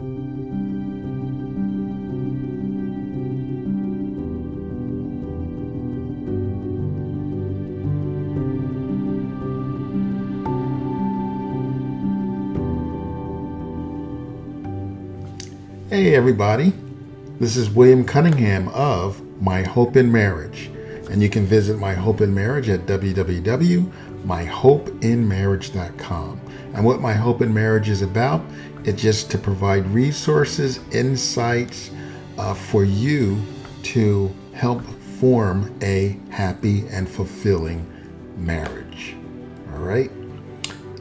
Hey everybody, this is William Cunningham of My Hope in Marriage, and you can visit My Hope in Marriage at www.myhopeinmarriage.com. And what My Hope in Marriage is about, it's just to provide resources, insights for you to help form a happy and fulfilling marriage. All right?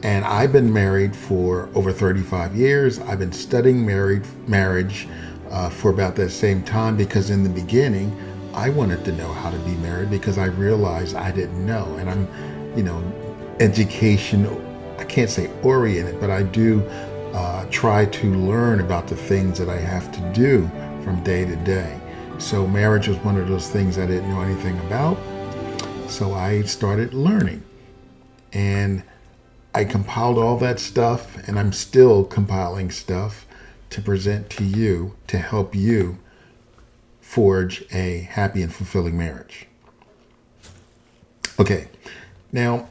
And I've been married for over 35 years. I've been studying marriage for about that same time, because in the beginning, I wanted to know how to be married because I realized I didn't know. And I'm, education, I can't say oriented, but I do try to learn about the things that I have to do from day to day. So marriage was one of those things I didn't know anything about. So I started learning. And I compiled all that stuff, and I'm still compiling stuff to present to you to help you forge a happy and fulfilling marriage. Okay, now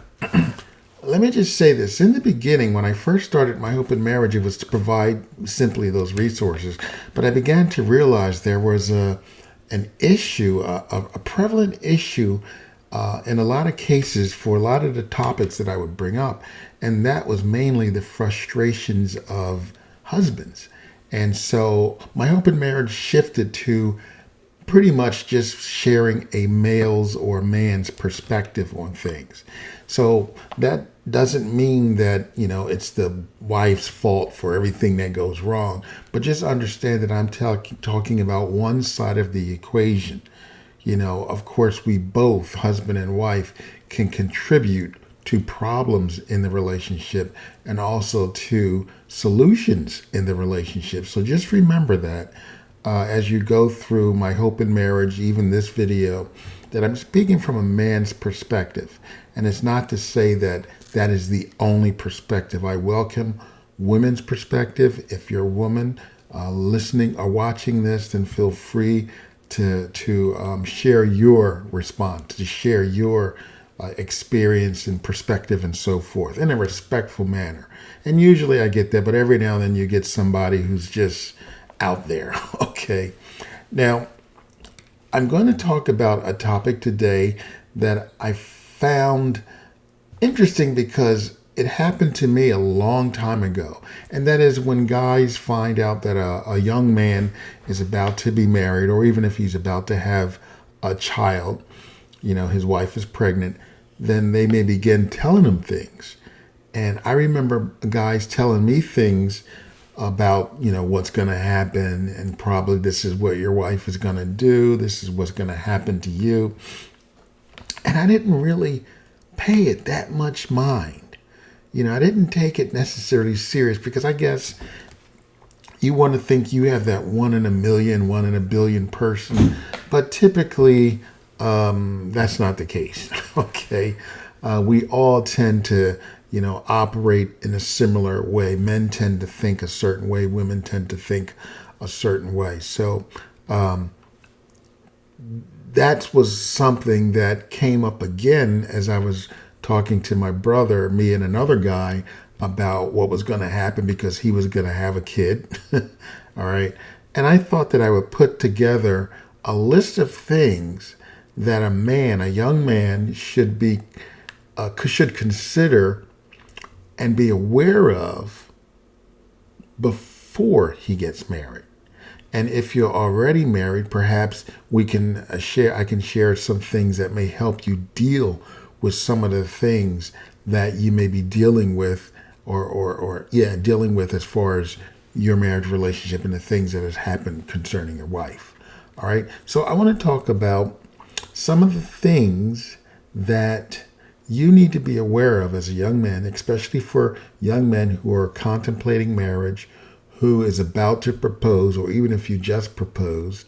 let me just say this. In the beginning, when I first started My Hope in Marriage, it was to provide simply those resources. But I began to realize there was an issue, a prevalent issue in a lot of cases for a lot of the topics that I would bring up. And that was mainly the frustrations of husbands. And so My Hope in Marriage shifted to pretty much just sharing a male's or man's perspective on things. So that doesn't mean that, it's the wife's fault for everything that goes wrong, but just understand that I'm talking about one side of the equation. Of course, we both, husband and wife, can contribute to problems in the relationship and also to solutions in the relationship. So just remember that as you go through My Hope in Marriage, even this video, that I'm speaking from a man's perspective. And it's not to say that that is the only perspective. I welcome women's perspective. If you're a woman listening or watching this, then feel free to share your response, to share your experience and perspective and so forth in a respectful manner. And usually I get that, but every now and then you get somebody who's just out there. Okay. Now, I'm going to talk about a topic today that I found interesting because it happened to me a long time ago. And that is when guys find out that a young man is about to be married, or even if he's about to have a child, his wife is pregnant, then they may begin telling him things. And I remember guys telling me things about, what's going to happen, and probably this is what your wife is going to do. This is what's going to happen to you. And I didn't really pay it that much mind. I didn't take it necessarily serious because I guess you want to think you have that 1 in a million, 1 in a billion person. But typically, that's not the case. Okay. We all tend to, operate in a similar way. Men tend to think a certain way. Women tend to think a certain way. So that was something that came up again as I was talking to my brother, me and another guy, about what was going to happen because he was going to have a kid. All right. And I thought that I would put together a list of things that a young man should consider and be aware of before he gets married. And if you're already married, perhaps I can share some things that may help you deal with some of the things that you may be dealing with dealing with as far as your marriage relationship and the things that has happened concerning your wife. All right. So I want to talk about some of the things that you need to be aware of as a young man, especially for young men who are contemplating marriage, who is about to propose, or even if you just proposed.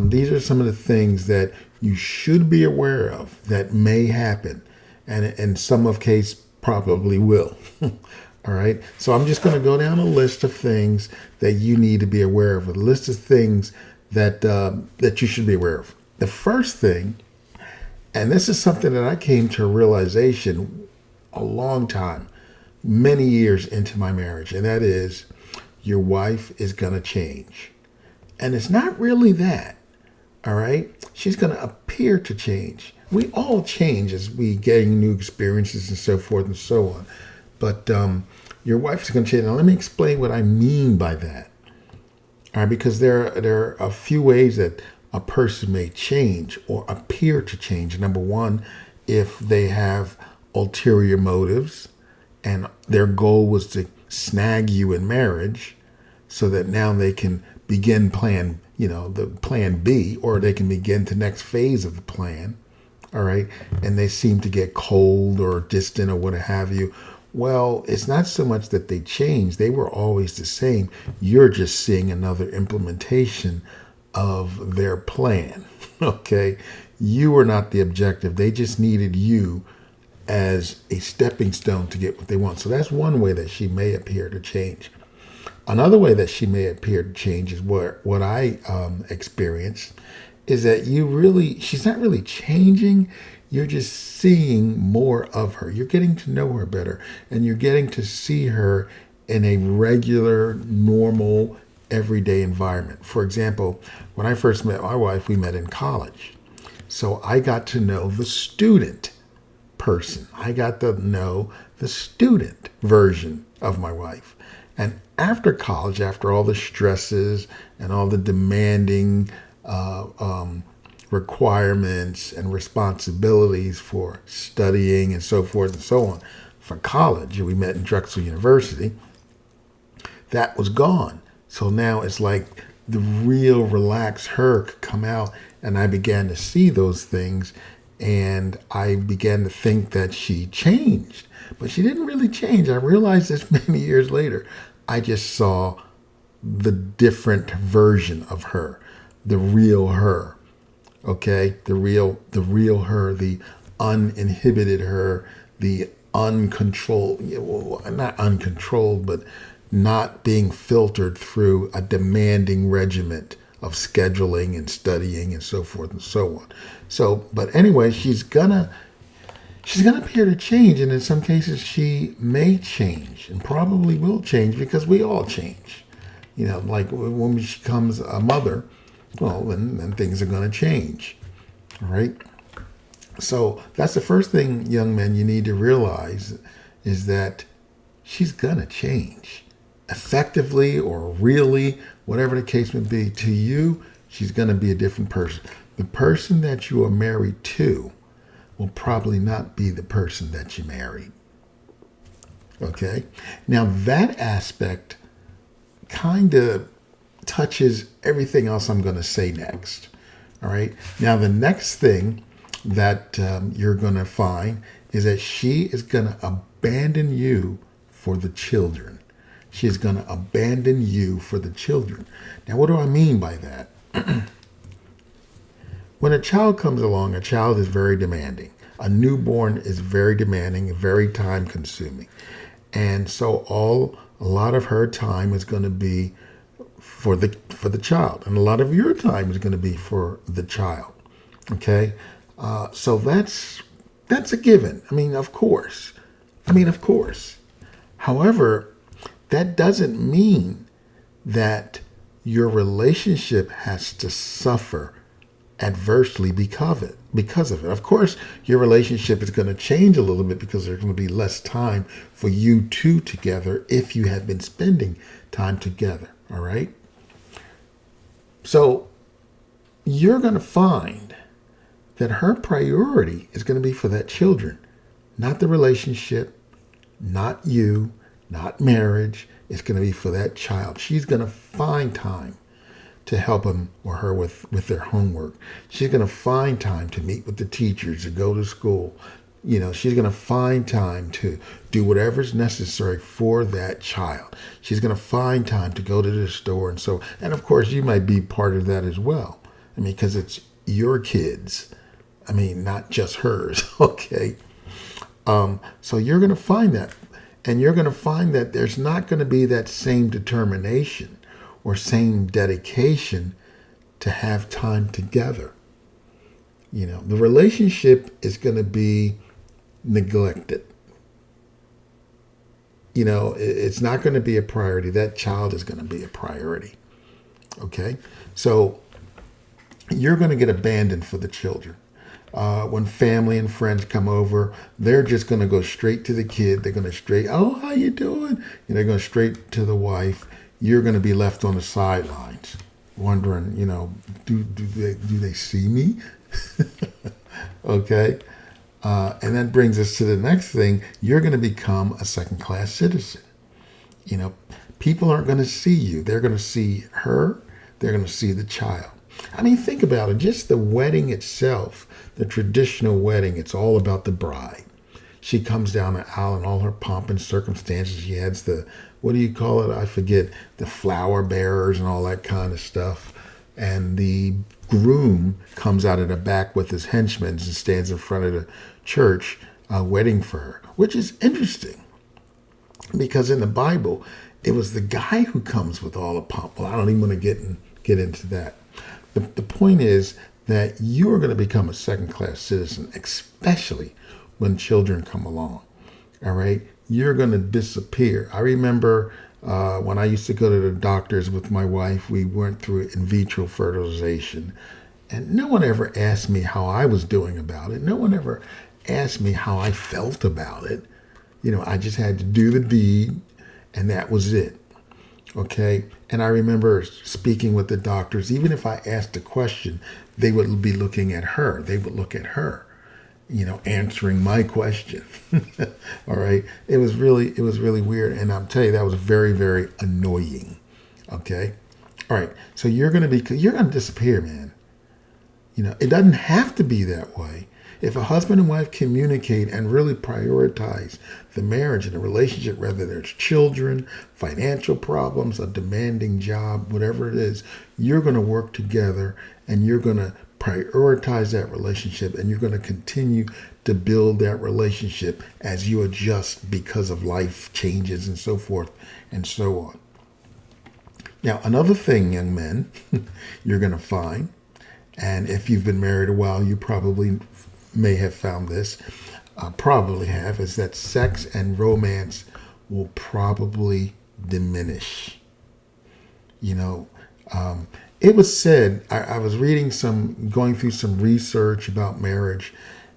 These are some of the things that you should be aware of that may happen, and in some of case probably will. All right. So I'm just going to go down a list of things that you need to be aware of. A list of things that you should be aware of. The first thing, and this is something that I came to a realization a long time, many years into my marriage, and that is your wife is going to change. And it's not really that. All right. She's going to appear to change. We all change as we gain new experiences and so forth and so on. But your wife's going to change. Now, let me explain what I mean by that. All right, because there are a few ways that a person may change or appear to change. Number one, if they have ulterior motives and their goal was to snag you in marriage so that now they can begin the plan B, or they can begin the next phase of the plan. All right. And they seem to get cold or distant or what have you. Well, it's not so much that they changed. They were always the same. You're just seeing another implementation of their plan. Okay. You were not the objective. They just needed you as a stepping stone to get what they want. So that's one way that she may appear to change. Another way that she may appear to change is what I experienced is that she's not really changing. You're just seeing more of her. You're getting to know her better, and you're getting to see her in a regular, normal, everyday environment. For example, when I first met my wife, we met in college. So I got to know the student person. I got to know the student version of my wife. And after college, after all the stresses and all the demanding requirements and responsibilities for studying and so forth and so on for college, we met in Drexel University, that was gone. So now it's like the real relaxed her could come out, and I began to see those things, and I began to think that she changed. But she didn't really change. I realized this many years later. I just saw the different version of her, the real her. Okay, the real her, the uninhibited her, the uncontrolled, well, not uncontrolled, but not being filtered through a demanding regiment of scheduling and studying and so forth and so on. So, but anyway, she's gonna appear to change, and in some cases she may change and probably will change because we all change. Like when she becomes a mother, well, then things are going to change. All right. So that's the first thing, young men, you need to realize is that she's going to change effectively or really, whatever the case may be. To you, she's going to be a different person. The person that you are married to will probably not be the person that you married. Okay? Now, that aspect kind of touches everything else I'm going to say next. All right? Now, the next thing that you're going to find is that she is going to abandon you for the children. She is going to abandon you for the children. Now, what do I mean by that? When a child comes along, a child is very demanding. A newborn is very demanding, very time consuming. And so a lot of her time is going to be for the child. And a lot of your time is going to be for the child. Okay? So that's a given. Of course. However, that doesn't mean that your relationship has to suffer adversely because of it. Of course, your relationship is going to change a little bit because there's going to be less time for you two together if you have been spending time together. All right? So you're going to find that her priority is going to be for that children, not the relationship, not you, not marriage. It's going to be for that child. She's going to find time to help him or her with their homework. She's going to find time to meet with the teachers, to go to school. She's going to find time to do whatever's necessary for that child. She's going to find time to go to the store and of course you might be part of that as well. Because it's your kids. Not just hers. Okay. So you're going to find that. And you're going to find that there's not going to be that same determination or same dedication to have time together. The relationship is going to be neglected. It's not going to be a priority. That child is going to be a priority. Okay? So you're going to get abandoned for the children. When family and friends come over, they're just going to go straight to the kid. They're going to oh, how you doing? They're going straight to the wife. You're going to be left on the sidelines, wondering, do they see me? Okay. And that brings us to the next thing. You're going to become a second-class citizen. People aren't going to see you. They're going to see her. They're going to see the child. I mean, think about it. Just the wedding itself, the traditional wedding, it's all about the bride. She comes down the aisle in all her pomp and circumstances. She has what do you call it? I forget, the flower bearers and all that kind of stuff. And the groom comes out of the back with his henchmen and stands in front of the church waiting for her, which is interesting because in the Bible, it was the guy who comes with all the pomp. Well, I don't even want to get into that. The point is that you are going to become a second-class citizen, especially when children come along. All right? You're going to disappear. I remember when I used to go to the doctors with my wife, we went through in vitro fertilization. And no one ever asked me how I was doing about it. No one ever asked me how I felt about it. I just had to do the deed, and that was it. Okay? And I remember speaking with the doctors. Even if I asked a question, they would be looking at her. They would look at her, answering my question. All right? It was really weird. And I'll tell you, that was very, very annoying. Okay? All right. So you're going to disappear, man. It doesn't have to be that way. If a husband and wife communicate and really prioritize the marriage and the relationship, whether there's children, financial problems, a demanding job, whatever it is, you're going to work together and you're going to prioritize that relationship and you're going to continue to build that relationship as you adjust because of life changes and so forth and so on. Now, another thing, young men, you're going to find, and if you've been married a while, you probably may have found this, is that sex and romance will probably diminish. It was said, I was going through some research about marriage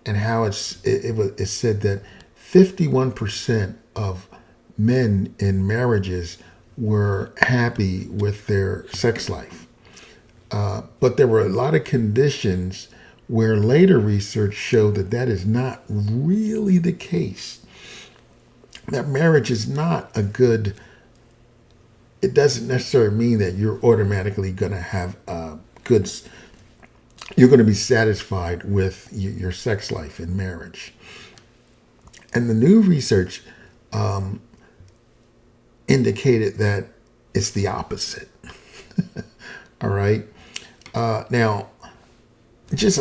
and how it said that 51% of men in marriages were happy with their sex life. But there were a lot of conditions where later research showed that is not really the case. That marriage is not it doesn't necessarily mean that you're automatically going to have you're going to be satisfied with your sex life in marriage. And the new research indicated that it's the opposite. All right. Now,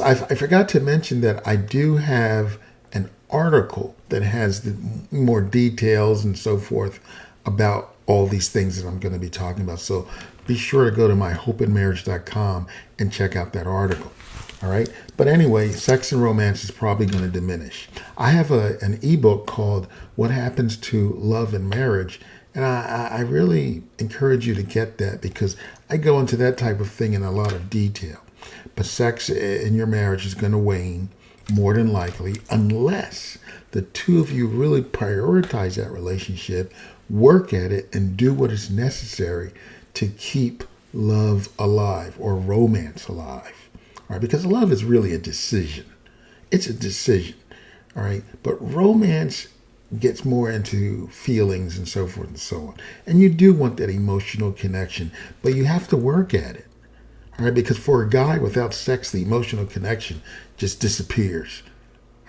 I forgot to mention that I do have an article that has the more details and so forth about all these things that I'm going to be talking about. So be sure to go to myhopeandmarriage.com and check out that article. All right. But anyway, sex and romance is probably going to diminish. I have an ebook called What Happens to Love and Marriage. And I really encourage you to get that because I go into that type of thing in a lot of detail. But sex in your marriage is going to wane more than likely unless the two of you really prioritize that relationship, work at it, and do what is necessary to keep love alive or romance alive. All right? Because love is really a decision. It's a decision. All right? But romance gets more into feelings and so forth and so on. And you do want that emotional connection, but you have to work at it. All right, because for a guy without sex, the emotional connection just disappears.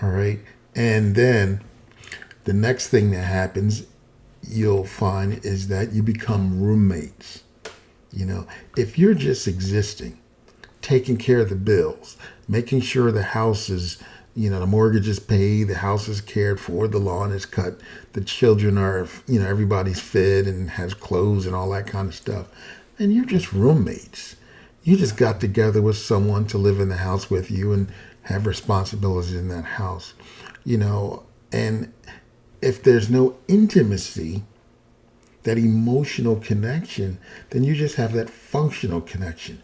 All right. And then the next thing that happens, you'll find, is that you become roommates. If you're just existing, taking care of the bills, making sure the house is The mortgage is paid, the house is cared for, the lawn is cut, the children are, everybody's fed and has clothes and all that kind of stuff. And you're just roommates. You just got together with someone to live in the house with you and have responsibilities in that house. And if there's no intimacy, that emotional connection, then you just have that functional connection.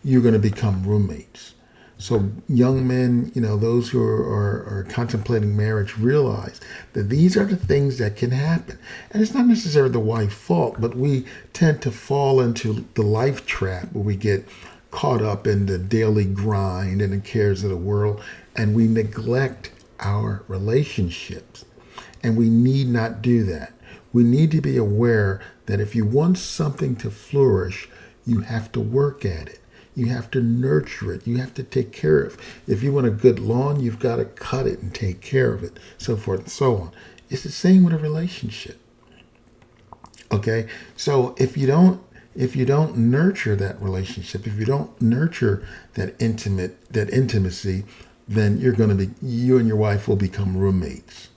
You're going to become roommates. So young men, those who are contemplating marriage realize that these are the things that can happen. And it's not necessarily the wife's fault, but we tend to fall into the life trap where we get caught up in the daily grind and the cares of the world, and we neglect our relationships. And we need not do that. We need to be aware that if you want something to flourish, you have to work at it. You have to nurture it. You have to take care of it. If you want a good lawn, you've got to cut it and take care of it, so forth and so on. It's the same with a relationship. Okay? So if you don't nurture that relationship, if you don't nurture that intimacy, then you and your wife will become roommates.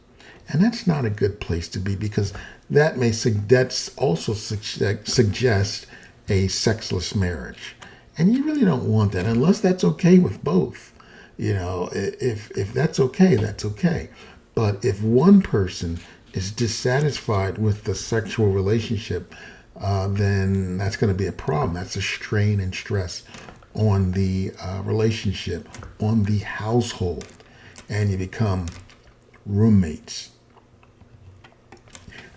And that's not a good place to be, because that's also suggest a sexless marriage. And you really don't want that unless that's okay with both. If that's okay, that's okay. But if one person is dissatisfied with the sexual relationship, then that's going to be a problem. That's a strain and stress on the relationship, on the household, and you become roommates.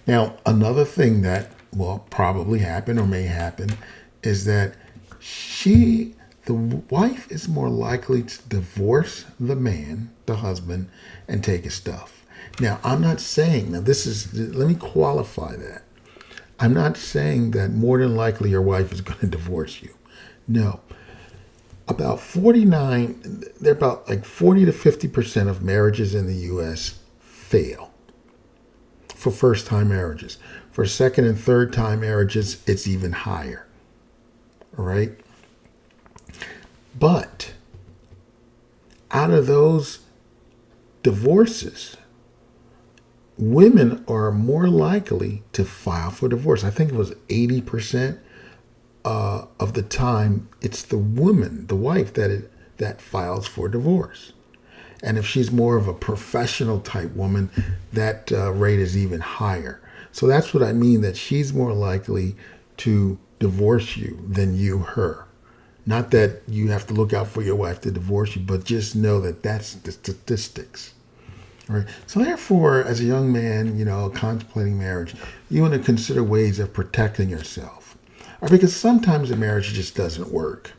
Now, another thing that will probably happen or may happen is that the wife is more likely to divorce the man, the husband, and take his stuff. Now, I'm not saying, let me qualify that. I'm not saying that more than likely your wife is going to divorce you. No. About 40 to 50% of marriages in the U.S. fail for first-time marriages. For second and third-time marriages, it's even higher. All right? But out of those divorces, women are more likely to file for divorce. I think it was 80% of the time, it's the woman, the wife, that files for divorce. And if she's more of a professional type woman, that rate is even higher. So that's what I mean, that she's more likely to divorce you than you her. Not that you have to look out for your wife to divorce you, but just know that that's the statistics. All right. So therefore, as a young man, contemplating marriage, you want to consider ways of protecting yourself. Or because sometimes a marriage just doesn't work.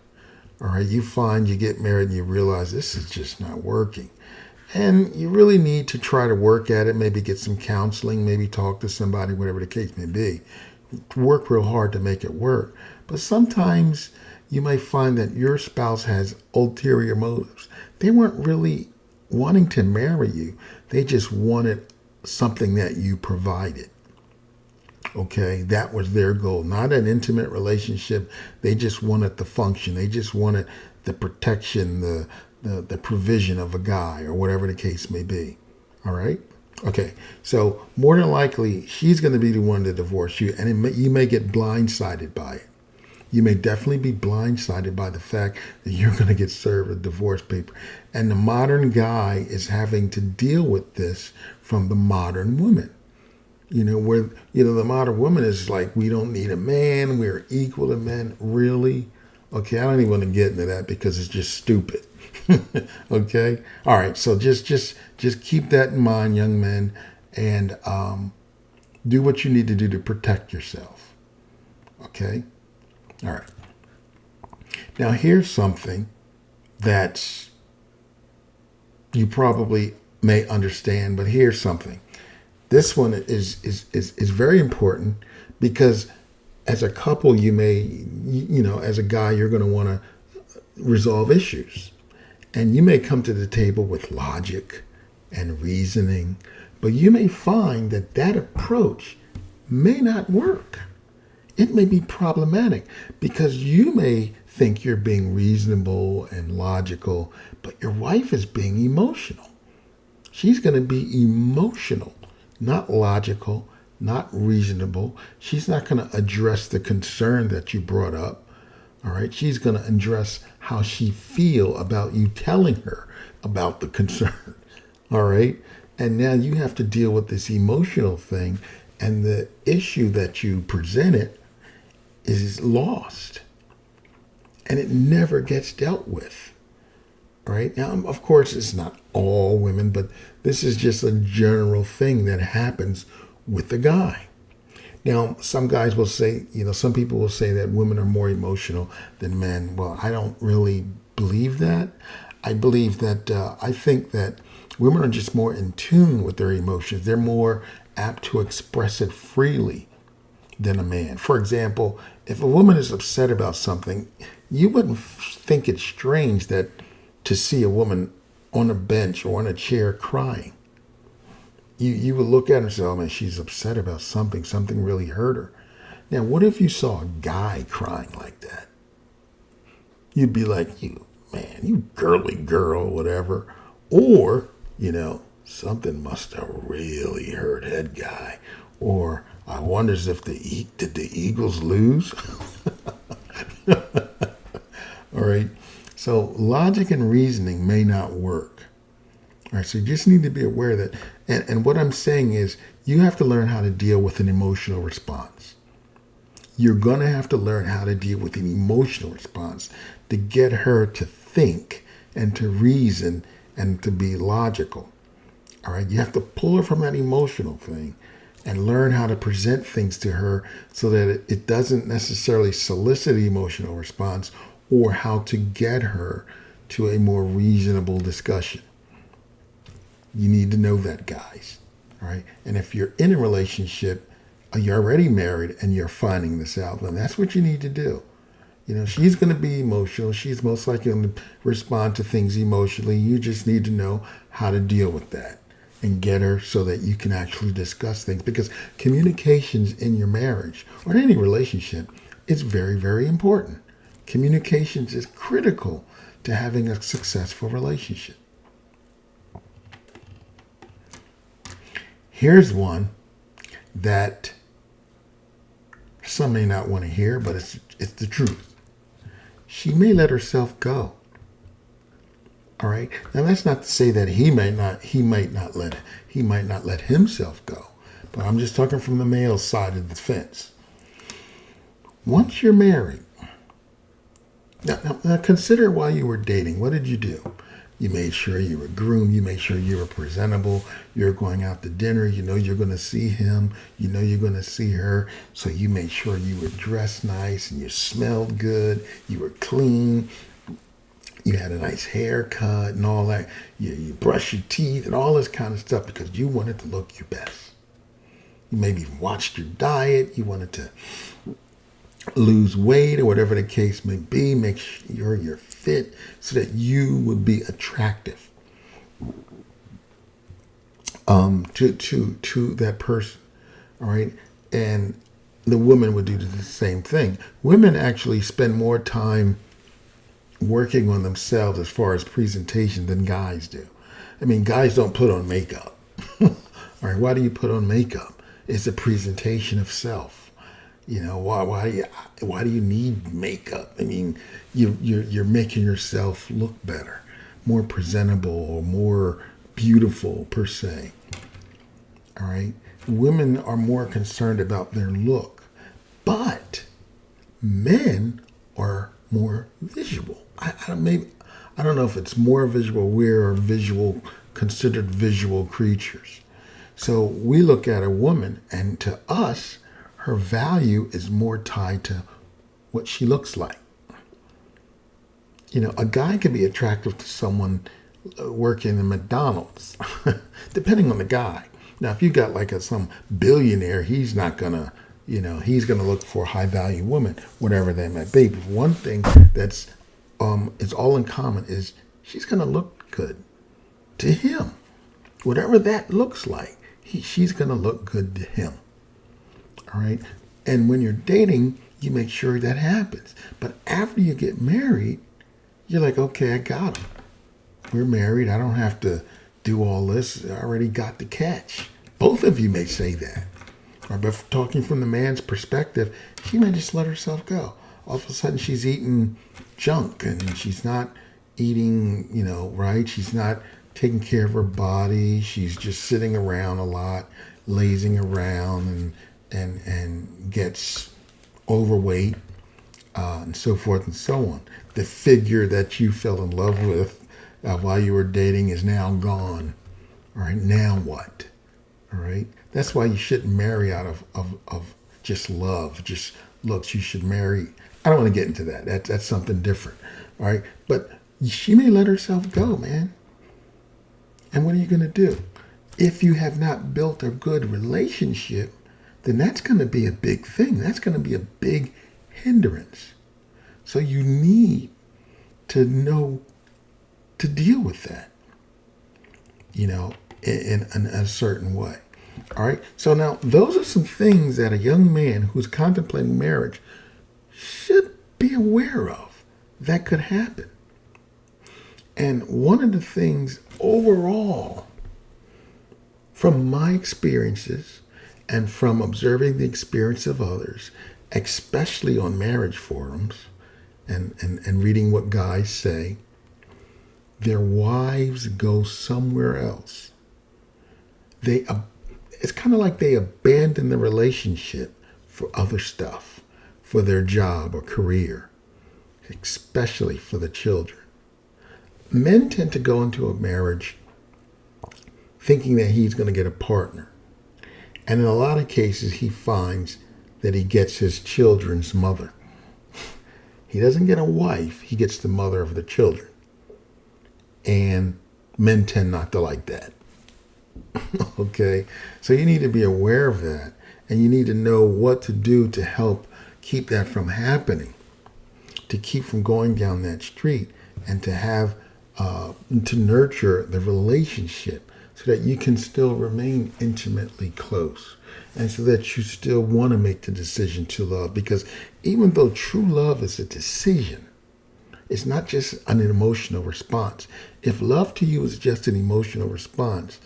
All right. You find you get married and you realize this is just not working. And you really need to try to work at it, maybe get some counseling, maybe talk to somebody, whatever the case may be. Work real hard to make it work. But sometimes you may find that your spouse has ulterior motives. They weren't really wanting to marry you. They just wanted something that you provided. Okay, that was their goal. Not an intimate relationship. They just wanted the function. They just wanted the protection, the provision of a guy, or whatever the case may be. All right? Okay, so more than likely, she's going to be the one to divorce you, and you may get blindsided by it. You may definitely be blindsided by the fact that you're going to get served a divorce paper. And the modern guy is having to deal with this from the modern woman. Where, the modern woman is like, we don't need a man. We're equal to men. Really? Okay, I don't even want to get into that because it's just stupid. Okay? All right, so just keep that in mind, young men, and do what you need to do to protect yourself. Okay? All right. Now, here's something that you probably may understand, but here's something. This one is very important because as a couple, you may, as a guy, you're going to want to resolve issues. And you may come to the table with logic and reasoning, but you may find that approach may not work. It may be problematic because you may think you're being reasonable and logical, but your wife is being emotional. She's going to be emotional, not logical, not reasonable. She's not going to address the concern that you brought up. All right. She's going to address how she feel about you telling her about the concern. All right. And now you have to deal with this emotional thing, and the issue that you presented is lost, and it never gets dealt with. Right? Now, of course, it's not all women, but this is just a general thing that happens with the guy. Now, some guys will say, some people will say that women are more emotional than men. Well, I don't really believe that. I believe that, I think that women are just more in tune with their emotions. They're more apt to express it freely than a man. For example, if a woman is upset about something, you wouldn't think it's strange that to see a woman on a bench or on a chair crying. You would look at her and say, oh man, she's upset about something. Something really hurt her. Now, what if you saw a guy crying like that? You'd be like, you girly girl, whatever. Or, something must have really hurt that guy. Or I wonders if did the Eagles lose? All right. So logic and reasoning may not work. All right. So you just need to be aware that, and what I'm saying is you have to learn how to deal with an emotional response. You're going to have to learn how to deal with an emotional response to get her to think and to reason and to be logical. All right. You have to pull her from that emotional thing and learn how to present things to her so that it doesn't necessarily solicit an emotional response, or how to get her to a more reasonable discussion. You need to know that, guys. All right. And if you're in a relationship, you're already married and you're finding this out, then that's what you need to do. She's going to be emotional. She's most likely going to respond to things emotionally. You just need to know how to deal with that and get her so that you can actually discuss things, because communications in your marriage or in any relationship is very, very important. Communications is critical to having a successful relationship. Here's one that some may not want to hear, but it's the truth. She may let herself go. All right. Now that's not to say that he might not let himself go. But I'm just talking from the male side of the fence. Once you're married, now consider while you were dating, what did you do? You made sure you were groomed. You made sure you were presentable. You're going out to dinner. You're going to see him. You're going to see her. So you made sure you were dressed nice and you smelled good. You were clean. You had a nice haircut and all that. You brushed your teeth and all this kind of stuff because you wanted to look your best. You maybe watched your diet. You wanted to lose weight or whatever the case may be. Make sure you're fit so that you would be attractive to that person. All right. And the woman would do the same thing. Women actually spend more time working on themselves as far as presentation than guys do. I mean, guys don't put on makeup. All right. Why do you put on makeup? It's a presentation of self. Why do you need makeup? I mean, you're making yourself look better, more presentable, or more beautiful per se. All right. Women are more concerned about their look, but men are more visual. I don't know if it's more visual. We're considered visual creatures. So we look at a woman, and to us, her value is more tied to what she looks like. A guy can be attractive to someone working in McDonald's, depending on the guy. Now, if you got like some billionaire, he's not gonna, he's gonna look for a high value woman, whatever that might be. But one thing that's is all in common is she's gonna look good to him, whatever that looks like. She's gonna look good to him. All right. And when you're dating, you make sure that happens. But after you get married, you're like, okay, I got him. We're married. I don't have to do all this. I already got the catch. Both of you may say that. Right? But talking from the man's perspective, she may just let herself go. All of a sudden, she's eating junk and she's not eating, right? She's not taking care of her body. She's just sitting around a lot, lazing around, and gets overweight, and so forth and so on. The figure that you fell in love with while you were dating is now gone. All right, now what? All right, that's why you shouldn't marry out of just love, just looks. You should marry. I don't want to get into that. That's something different. All right, but she may let herself go, man. And what are you going to do? If you have not built a good relationship, then that's going to be a big thing. That's going to be a big hindrance. So you need to know to deal with that, in a certain way. All right. So now those are some things that a young man who's contemplating marriage should be aware of that could happen. And one of the things overall, from my experiences and from observing the experience of others, especially on marriage forums and reading what guys say, their wives go somewhere else. It's kind of like they abandon the relationship for other stuff, for their job or career, especially for the children. Men tend to go into a marriage thinking that he's going to get a partner. And in a lot of cases, he finds that he gets his children's mother. He doesn't get a wife, he gets the mother of the children. And men tend not to like that. Okay? So you need to be aware of that. And you need to know what to do to help keep that from happening, to keep from going down that street, and to have to nurture the relationship so that you can still remain intimately close and so that you still want to make the decision to love. Because even though true love is a decision, it's not just an emotional response. If love to you is just an emotional response,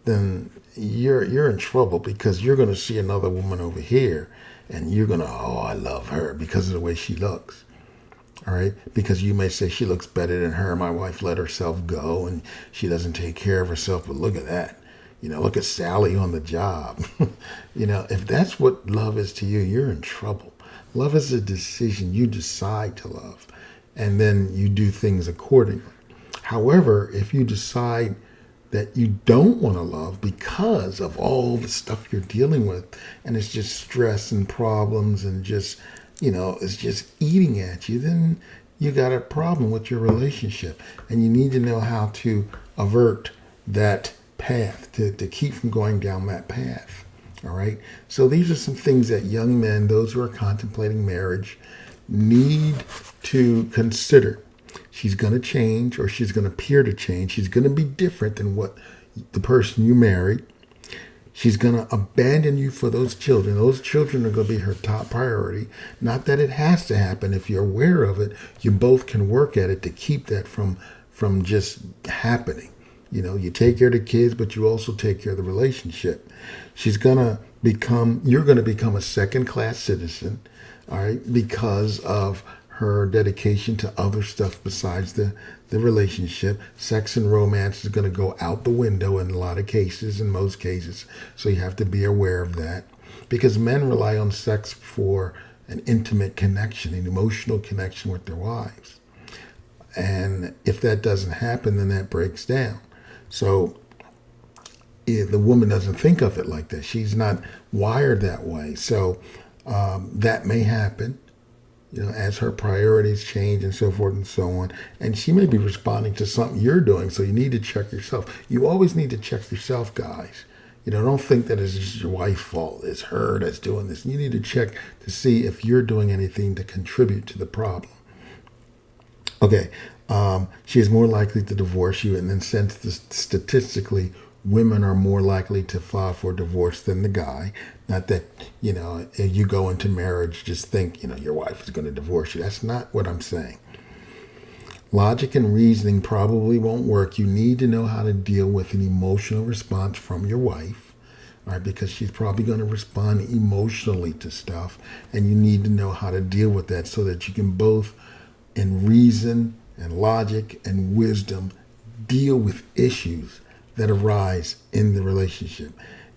then you're in trouble, because you're going to see another woman over here and you're going to, I love her because of the way she looks. All right, because you may say she looks better than her. My wife let herself go and she doesn't take care of herself. But look at that. Look at Sally on the job. If that's what love is to you, you're in trouble. Love is a decision. You decide to love, and then you do things accordingly. However, if you decide that you don't want to love because of all the stuff you're dealing with, and it's just stress and problems and just it's just eating at you, then you got a problem with your relationship. And you need to know how to avert that path, to keep from going down that path. All right? So these are some things that young men, those who are contemplating marriage, need to consider. She's going to change, or she's going to appear to change. She's going to be different than what the person you married. She's going to abandon you for those children. Those children are going to be her top priority. Not that it has to happen. If you're aware of it, you both can work at it to keep that from just happening. You take care of the kids, but you also take care of the relationship. You're going to become a second-class citizen, all right, because of her dedication to other stuff besides the relationship. Sex and romance is going to go out the window in a lot of cases, in most cases. So you have to be aware of that. Because men rely on sex for an intimate connection, an emotional connection with their wives. And if that doesn't happen, then that breaks down. So the woman doesn't think of it like that. She's not wired that way. So that may happen. As her priorities change and so forth and so on. And she may be responding to something you're doing, so you need to check yourself. You always need to check yourself, guys. Don't think that it's just your wife's fault. It's her that's doing this. You need to check to see if you're doing anything to contribute to the problem. Okay, she is more likely to divorce you, and then since statistically women are more likely to file for divorce than the guy. Not that, if you go into marriage, just think, your wife is going to divorce you. That's not what I'm saying. Logic and reasoning probably won't work. You need to know how to deal with an emotional response from your wife, all right, because she's probably going to respond emotionally to stuff, and you need to know how to deal with that so that you can both, in reason and logic and wisdom, deal with issues that arise in the relationship.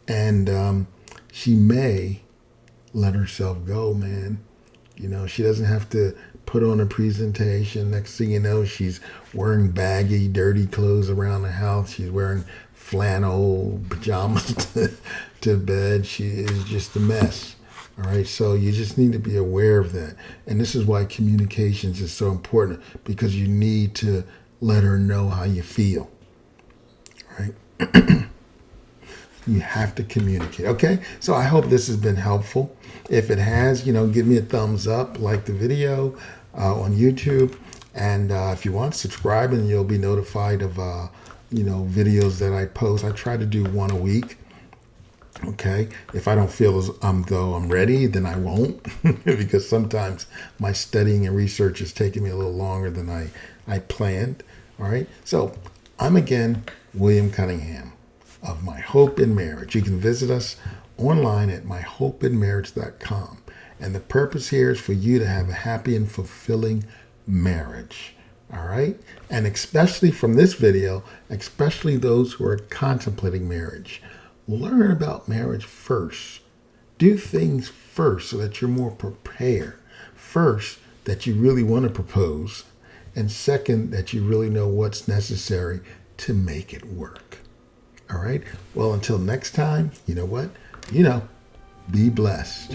And she may let herself go, man. You know, she doesn't have to put on a presentation. Next thing you know, she's wearing baggy, dirty clothes around the house. She's wearing flannel pajamas to bed. She is just a mess. All right, so you just need to be aware of that. And this is why communications is so important, because you need to let her know how you feel. Right? You have to communicate. Okay, so I hope this has been helpful. If it has, give me a thumbs up, like the video on YouTube, and if you want, subscribe, and you'll be notified of videos that I post. I try to do one a week. Okay, if I don't feel as though I'm ready, then I won't, because sometimes my studying and research is taking me a little longer than I planned. All right, so I'm again William Cunningham of My Hope in Marriage. You can visit us online at myhopeinmarriage.com. And the purpose here is for you to have a happy and fulfilling marriage. All right? And especially from this video, especially those who are contemplating marriage, learn about marriage first. Do things first so that you're more prepared. First, that you really want to propose. And second, that you really know what's necessary to make it work. All right? Well, until next time, you know what? Be blessed.